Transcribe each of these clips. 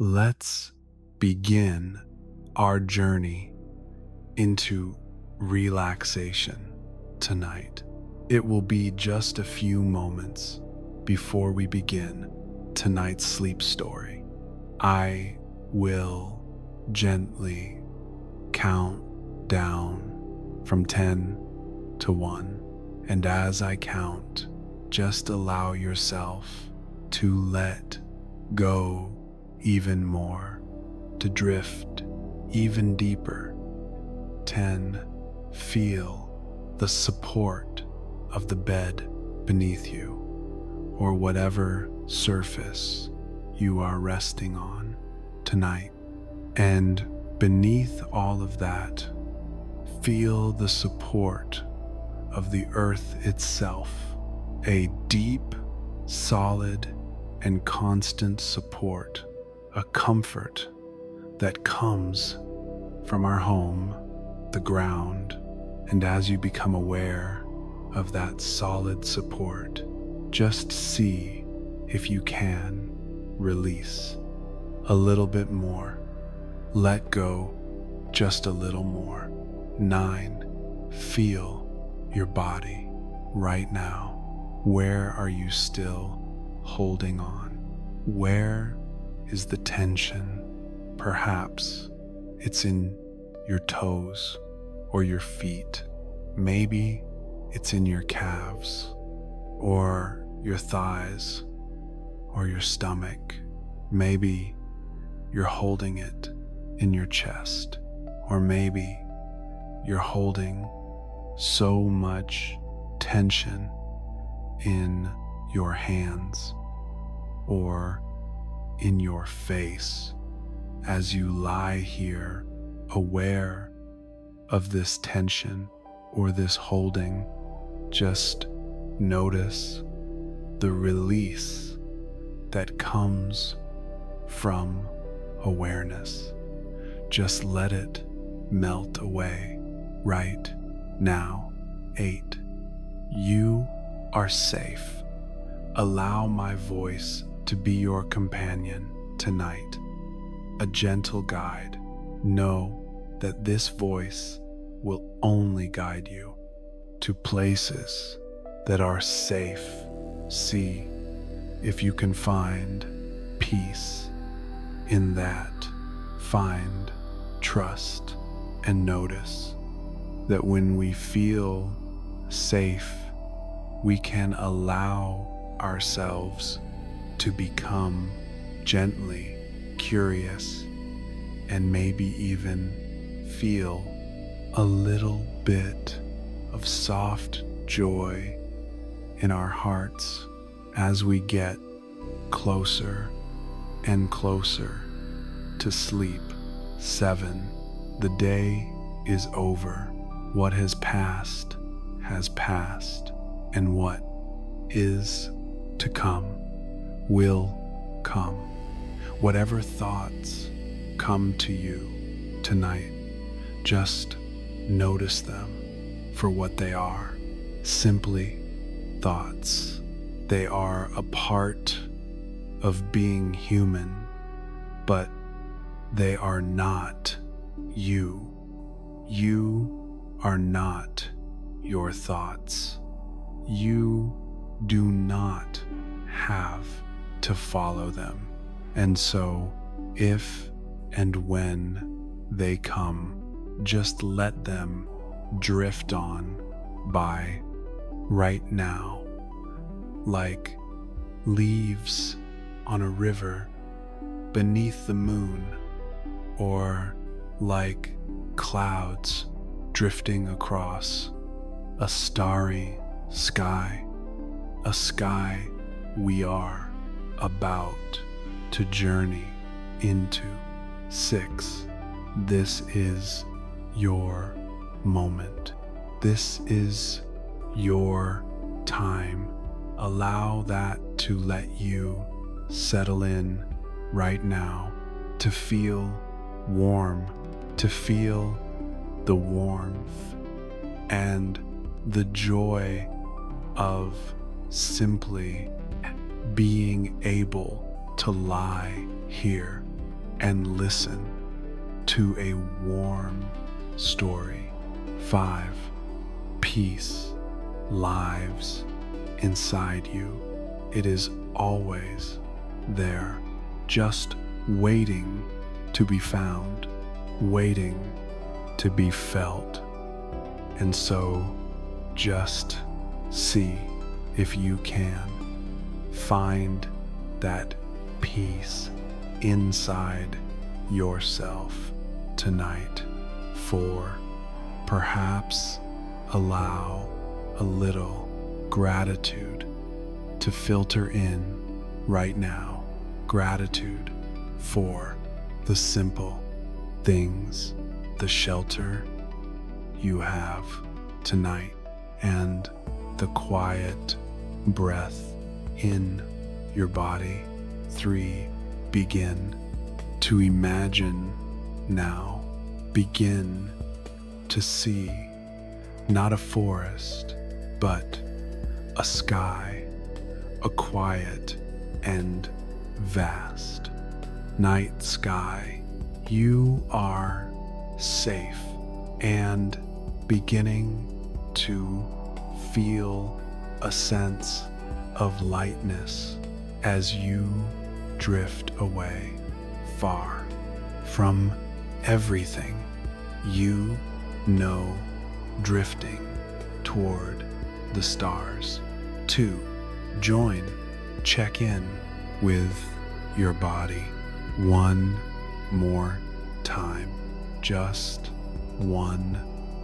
Let's begin our journey into relaxation tonight. It will be just a few moments before we begin tonight's sleep story. I will gently count down from 10 to 1, and as I count, just allow yourself to let go even more, to drift even deeper. 10. Feel the support of the bed beneath you, or whatever surface you are resting on tonight. And beneath all of that, feel the support of the earth itself, a deep, solid, and constant support, a comfort that comes from our home, the ground. And as you become aware of that solid support, just see if you can release a little bit more. Let go just a little more. 9. Feel your body right now. Where are you still holding on? Where is the tension? Perhaps it's in your toes or your feet. Maybe it's in your calves or your thighs or your stomach. Maybe you're holding it in your chest, or maybe you're holding so much tension in your hands or in your face as you lie here aware of this tension or this holding. Just notice the release that comes from awareness. Just let it melt away right now. 8. You are safe. Allow my voice to be your companion tonight, a gentle guide. Know that this voice will only guide you to places that are safe. See if you can find peace in that. Find trust and notice that when we feel safe, we can allow ourselves to become gently curious and maybe even feel a little bit of soft joy in our hearts as we get closer and closer to sleep. 7. The day is over. What has passed, and what is to come will come. Whatever thoughts come to you tonight, just notice them for what they are. Simply thoughts. They are a part of being human, but they are not you. You are not your thoughts. You do not have to follow them. And so, if and when they come, just let them drift on by right now, like leaves on a river beneath the moon, or like clouds drifting across a starry sky, a sky we are about to journey into. 6. This is your moment. This is your time. Allow that to let you settle in right now, to feel warm, to feel the warmth and the joy of simply being able to lie here and listen to a warm story. 5. Peace lives inside you. It is always there, just waiting to be found, waiting to be felt. And so just see if you can find that peace inside yourself tonight. 4. Perhaps allow a little gratitude to filter in right now. Gratitude for the simple things, the shelter you have tonight, and the quiet breath in your body. 3. Begin to imagine now. Begin to see not a forest, but a sky, a quiet and vast night sky. You are safe and beginning to feel a sense of lightness as you drift away far from everything you know, drifting toward the stars. 2. Join, check in with your body one more time, just one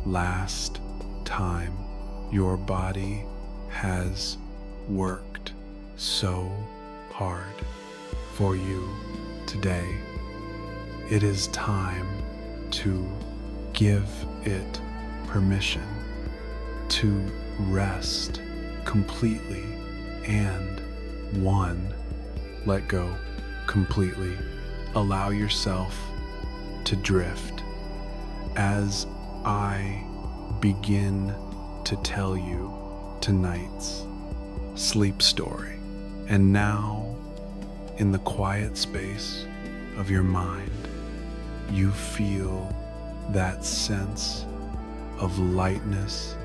last time. Your body has worked so hard for you today. It is time to give it permission to rest completely and let go completely. Allow yourself to drift as I begin to tell you tonight's sleep story. And now, in the quiet space of your mind, you feel that sense of lightness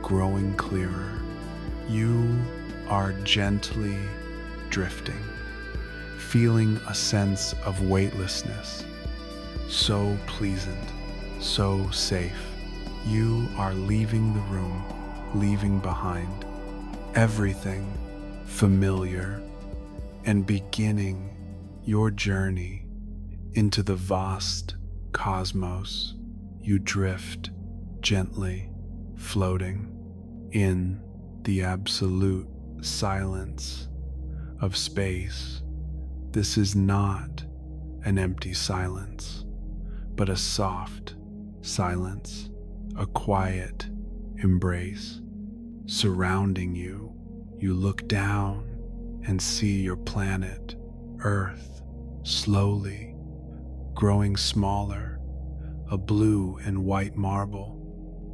growing clearer. You are gently drifting, feeling a sense of weightlessness, so pleasant, so safe. You are leaving the room, leaving behind everything familiar, and beginning your journey into the vast cosmos. You drift gently, floating in the absolute silence of space. This is not an empty silence, but a soft silence, a quiet embrace surrounding you. You look down and see your planet, Earth, slowly growing smaller, a blue and white marble,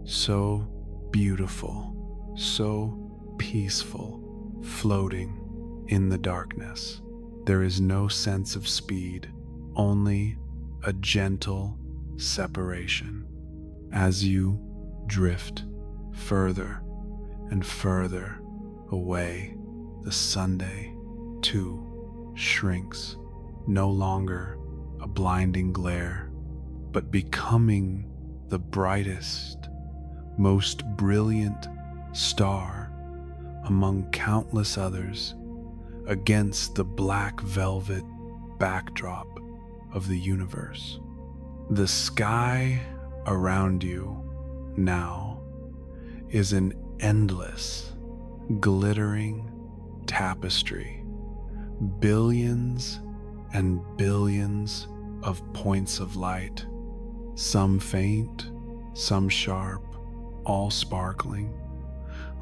so beautiful, so peaceful, floating in the darkness. There is no sense of speed, only a gentle separation. As you drift further and further away, the Sunday too shrinks, no longer a blinding glare, but becoming the brightest, most brilliant star among countless others against the black velvet backdrop of the universe. The sky around you now is an endless, glittering tapestry, billions and billions of points of light, some faint, some sharp, all sparkling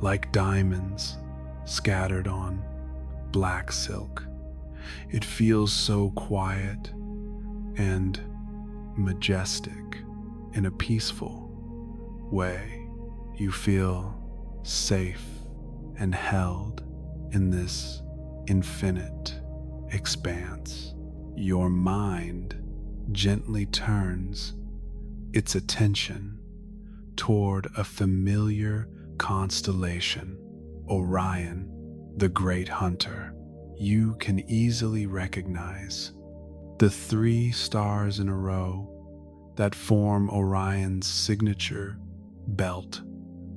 like diamonds scattered on black silk. It feels so quiet and majestic in a peaceful way. You feel safe and held in this infinite expanse. your mind gently turns its attention toward a familiar constellation, Orion, the great hunter. You can easily recognize the 3 stars in a row that form Orion's signature belt,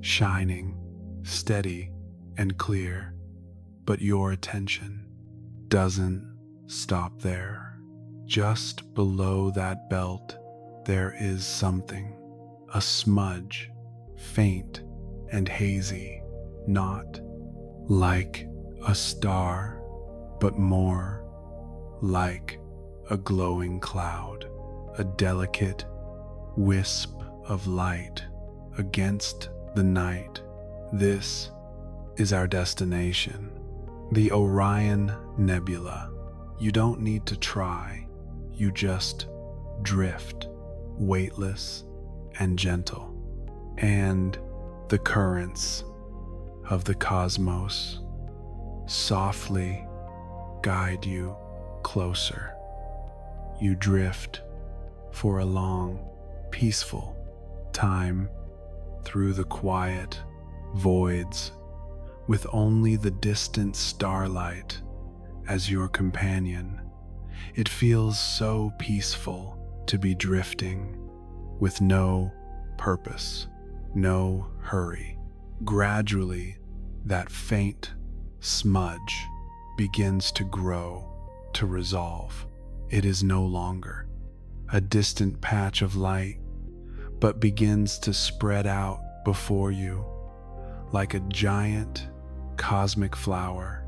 shining, steady, and clear. But your attention doesn't stop there. Just below that belt, there is something, a smudge, faint and hazy, not like a star, but more like a glowing cloud, a delicate wisp of light against the night. This is our destination, the Orion Nebula. You don't need to try, you just drift, weightless and gentle, and the currents of the cosmos softly guide you closer. You drift for a long, peaceful time through the quiet voids with only the distant starlight as your companion. It feels so peaceful to be drifting with no purpose, no hurry. Gradually, that faint smudge begins to grow, to resolve. It is no longer a distant patch of light, but begins to spread out before you like a giant cosmic flower,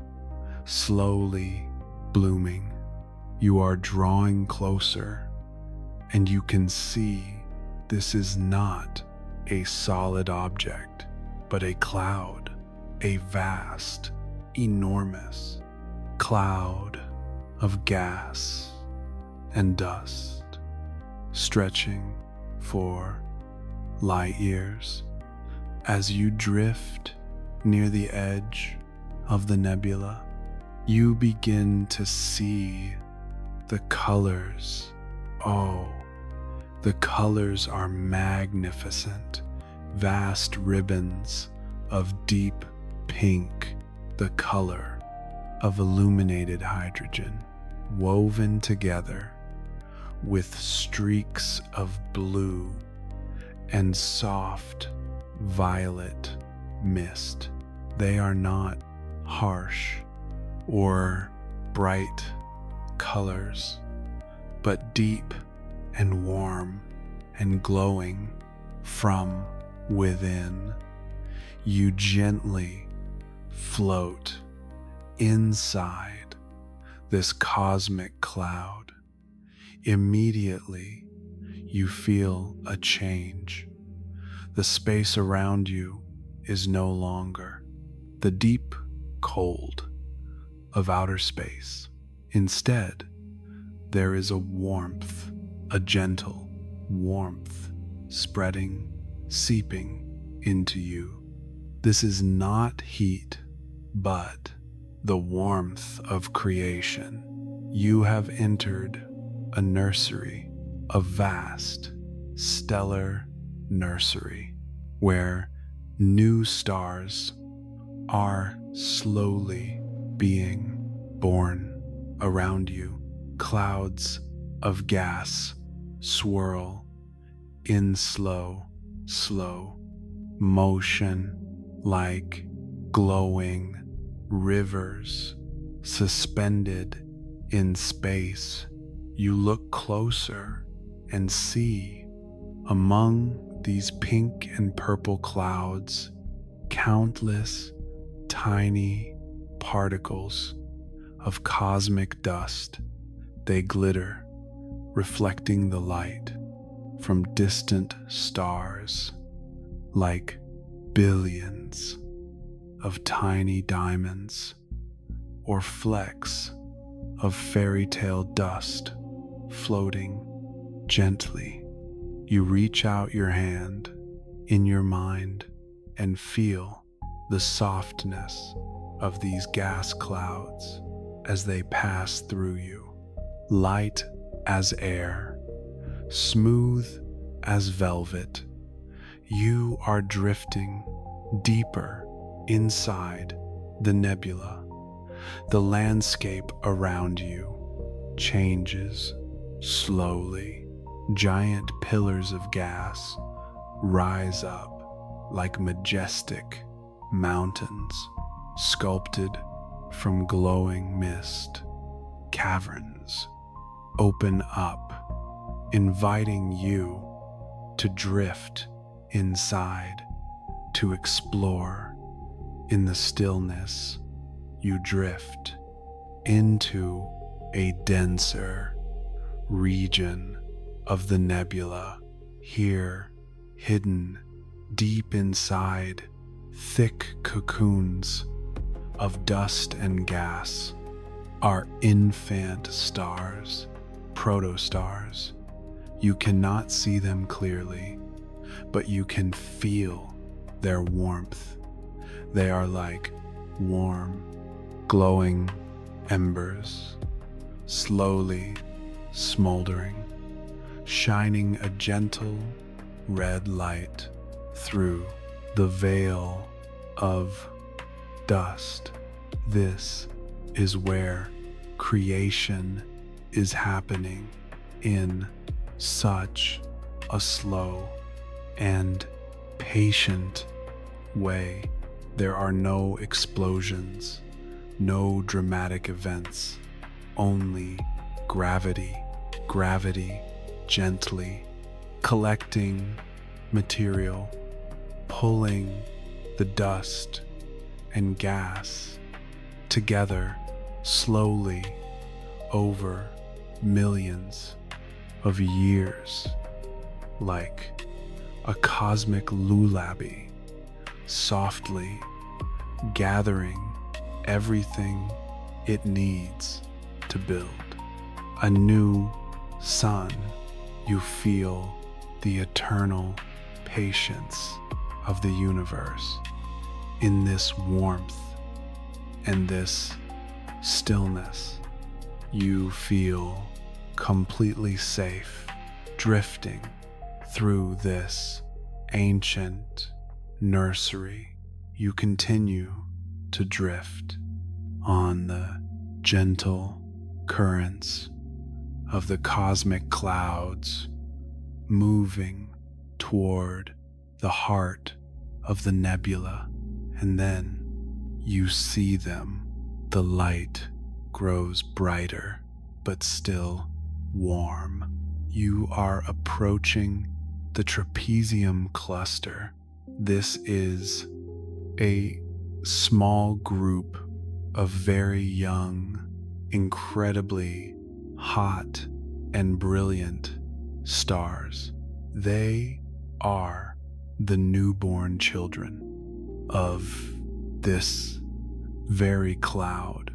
slowly blooming. You are drawing closer, and you can see this is not a solid object, but a cloud, a vast, enormous cloud of gas and dust, stretching for light years. As you drift near the edge of the nebula, you begin to see the colors. Oh, the colors are magnificent, vast ribbons of deep pink, the color of illuminated hydrogen, woven together with streaks of blue and soft violet mist. They are not harsh or bright colors, but deep and warm and glowing from within. You gently float inside this cosmic cloud. Immediately, you feel a change. The space around you is no longer the deep cold of outer space. Instead, there is a warmth, a gentle warmth spreading, seeping into you. This is not heat, but the warmth of creation. You have entered a nursery, a vast, stellar nursery, where new stars are slowly being born around you. Clouds of gas swirl in slow motion like glowing rivers suspended in space. You look closer and see among these pink and purple clouds countless tiny particles of cosmic dust. They glitter, reflecting the light from distant stars like billions of tiny diamonds or flecks of fairy tale dust floating gently. You reach out your hand in your mind and feel the softness of these gas clouds as they pass through you, light as air, smooth as velvet. You are drifting deeper inside the nebula. The landscape around you changes slowly. Giant pillars of gas rise up like majestic mountains sculpted from glowing mist. Caverns open up, inviting you to drift inside, to explore. In the stillness, you drift into a denser region of the nebula. Here, hidden deep inside thick cocoons of dust and gas, are infant stars, protostars. You cannot see them clearly, but you can feel their warmth. They are like warm, glowing embers, slowly smoldering, shining a gentle red light through the veil of dust. This is where creation is happening in such a slow and patient way. There are no explosions, no dramatic events, only gravity gently collecting material, pulling the dust and gas together slowly over millions of years, like a cosmic lullaby, softly gathering everything it needs to build a new sun. You feel the eternal patience of the universe in this warmth and this stillness. You feel completely safe, drifting through this ancient nursery. You continue to drift on the gentle currents of the cosmic clouds, moving toward the heart of the nebula, and then you see them. The light grows brighter, but still warm. You are approaching the trapezium cluster. This is a small group of very young, incredibly hot and brilliant stars. They are the newborn children of this very cloud.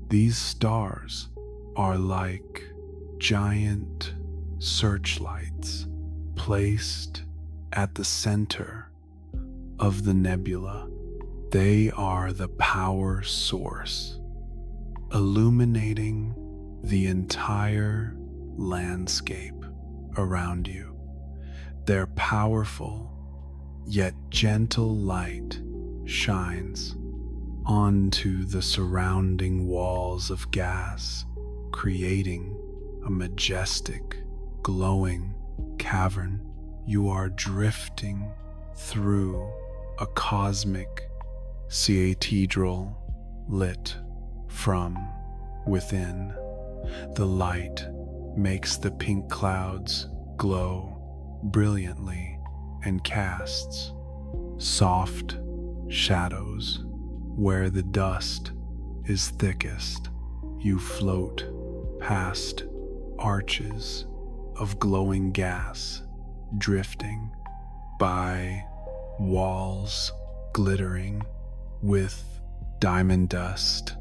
These stars are like giant searchlights placed at the center of the nebula. They are the power source, illuminating the entire landscape around you. Their powerful yet gentle light shines onto the surrounding walls of gas, creating a majestic, glowing cavern. You are drifting through a cosmic cathedral lit from within. The light makes the pink clouds glow brilliantly and casts soft shadows where the dust is thickest. You float past arches of glowing gas, drifting by walls glittering with diamond dust.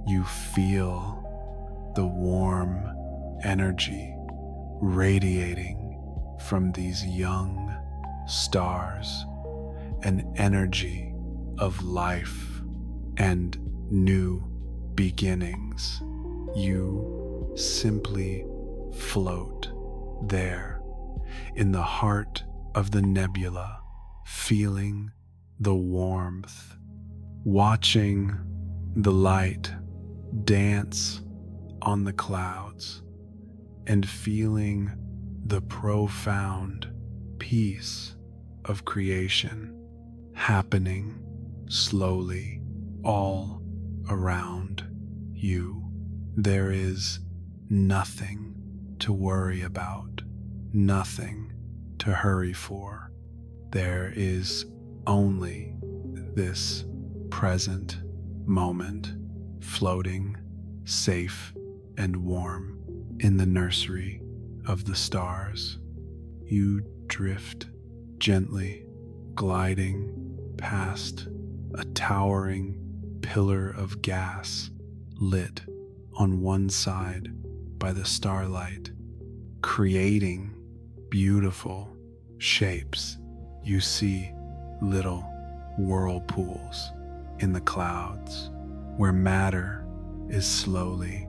You feel the warm energy radiating from these young stars, an energy of life and new beginnings. You simply float there in the heart of the nebula, feeling the warmth, watching the light dance on the clouds, and feeling the profound peace of creation happening slowly all around you. There is nothing to worry about, nothing to hurry for. There is only this present moment, floating safe and warm in the nursery of the stars. You drift gently, gliding past a towering pillar of gas lit on one side by the starlight, creating beautiful shapes. You see little whirlpools in the clouds where matter is slowly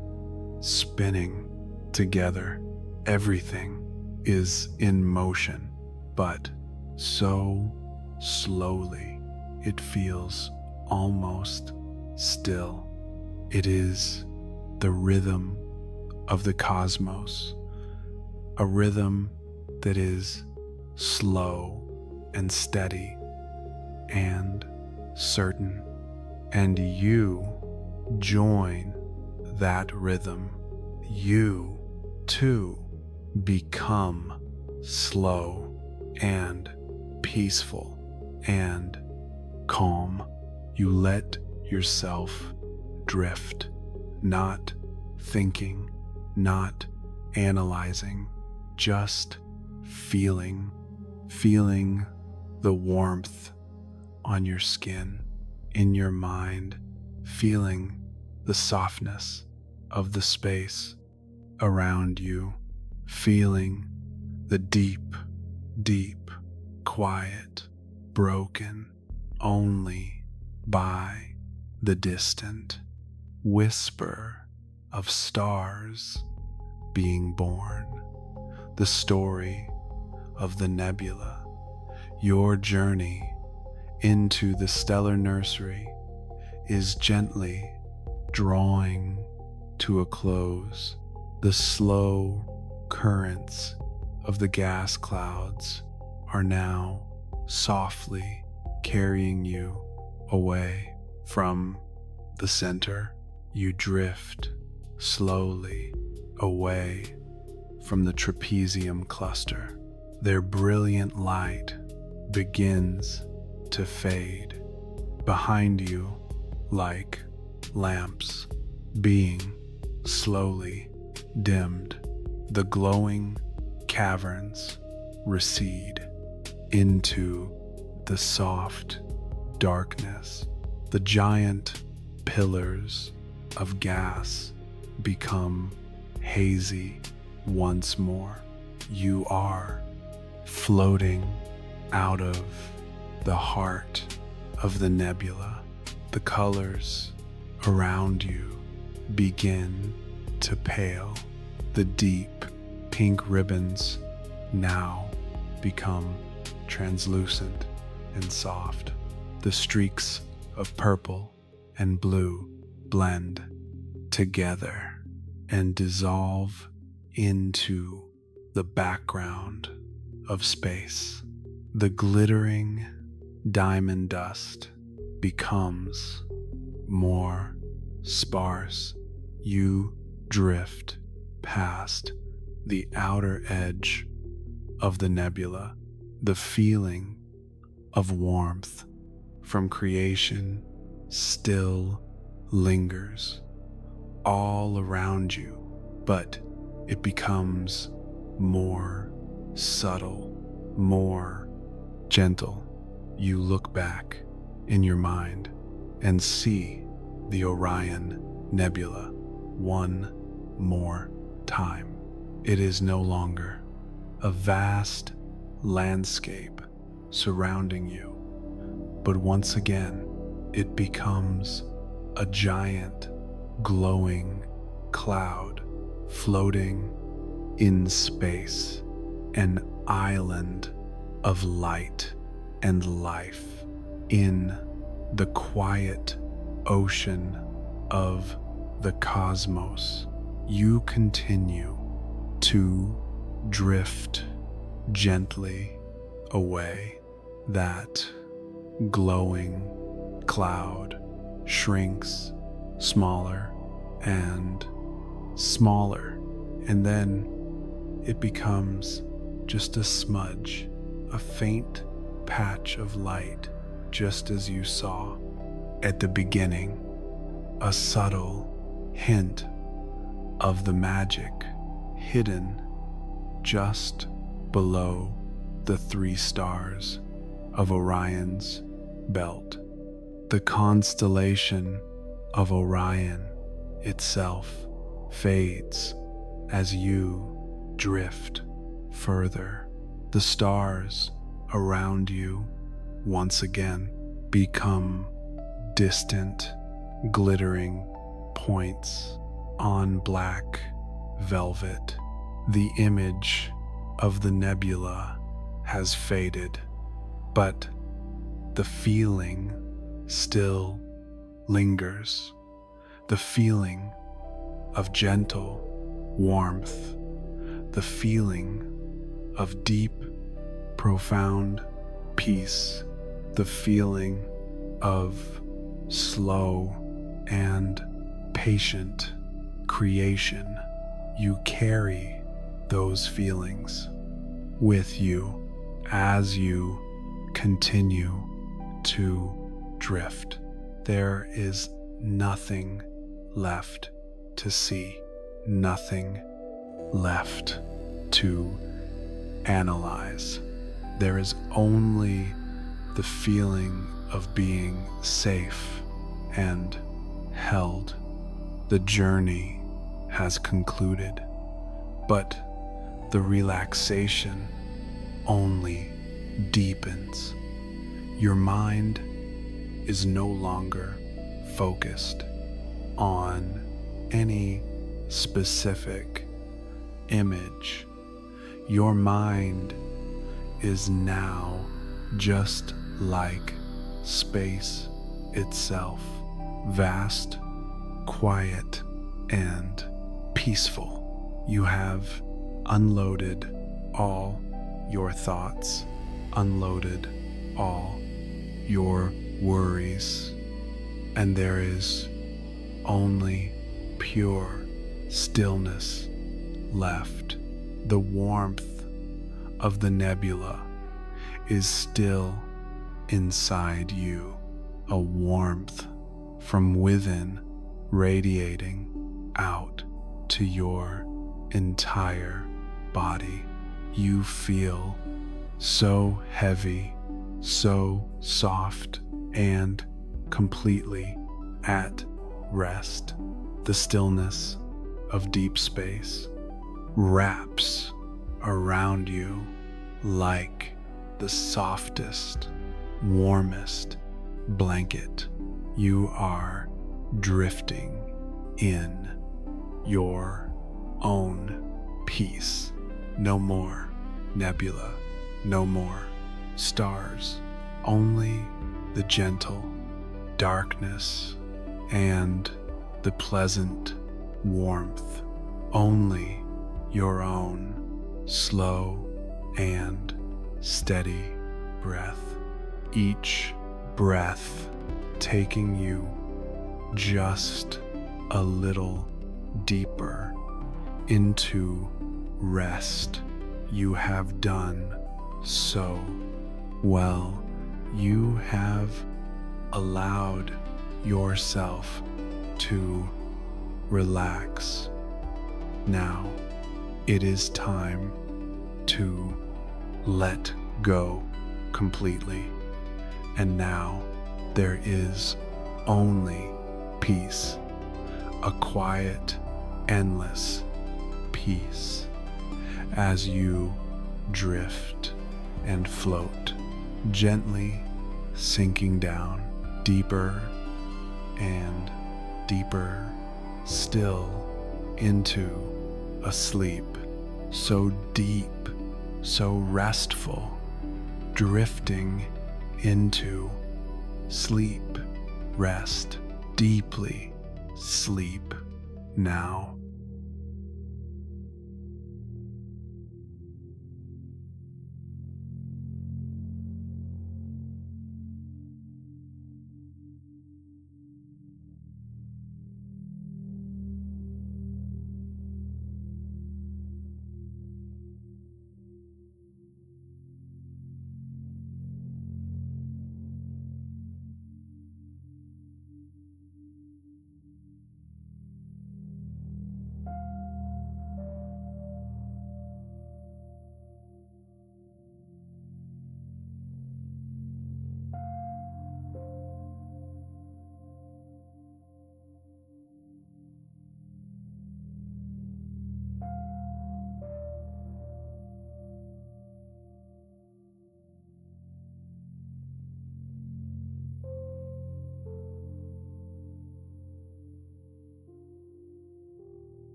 spinning together. Everything is in motion, but so slowly it feels almost still. It is the rhythm of the cosmos, a rhythm that is slow and steady and certain, and you join that rhythm. You too become slow and peaceful and calm. You let yourself drift, not thinking, not analyzing, just feeling the warmth on your skin, in your mind, feeling the softness of the space around you, feeling the deep, deep quiet, broken only by the distant whisper of stars being born. The story of the nebula, your journey into the stellar nursery, is gently drawing to a close. The slow currents of the gas clouds are now softly carrying you away from the center. You drift slowly away from the trapezium cluster. Their brilliant light begins to fade behind you, like lamps being slowly dimmed. The glowing caverns recede into the soft darkness. The giant pillars of gas become hazy once more. You are floating out of the heart of the nebula. The colors around you begin to pale. The deep pink ribbons now become translucent and soft. The streaks of purple and blue blend together and dissolve into the background of space. The glittering diamond dust becomes more sparse. You drift past the outer edge of the nebula. The feeling of warmth from creation still lingers all around you, but it becomes more subtle, more gentle. You look back in your mind and see the Orion Nebula one more time. It is no longer a vast landscape surrounding you, but once again it becomes a giant glowing cloud floating in space, an island of light and life in the quiet ocean of the cosmos. You continue to drift gently away. That glowing cloud shrinks smaller and smaller, and then it becomes just a smudge, a faint patch of light, just as you saw at the beginning, a subtle hint of the magic hidden just below the 3 stars of Orion's belt. The constellation of Orion itself fades as you drift further. The stars around you once again become distant, glittering points on black velvet. The image of the nebula has faded, but the feeling still lingers. The feeling of gentle warmth, the feeling of deep, profound peace, the feeling of slow and patient creation. You carry those feelings with you as you continue to drift. There is nothing left to see, nothing left to analyze. There is only the feeling of being safe and held. The journey has concluded, but the relaxation only deepens. Your mind is no longer focused on any specific image. Your mind is now just like space itself, vast, quiet, and peaceful. You have unloaded all your thoughts, unloaded all your worries, and there is only pure stillness left. The warmth of the nebula is still inside you, a warmth from within radiating out to your entire body. You feel so heavy, so soft, and completely at rest. The stillness of deep space wraps around you like the softest, warmest blanket. You are drifting in your own peace. No more nebula, no more stars, only the gentle darkness and the pleasant warmth, only your own slow and steady breath. Each breath taking you just a little deeper into rest. You have done so well. You have allowed yourself to relax. Now it is time to let go completely. And now there is only peace, a quiet, endless peace as you drift and float, gently sinking down deeper and deeper still into asleep, so deep, so restful, drifting into sleep. Rest deeply, sleep now.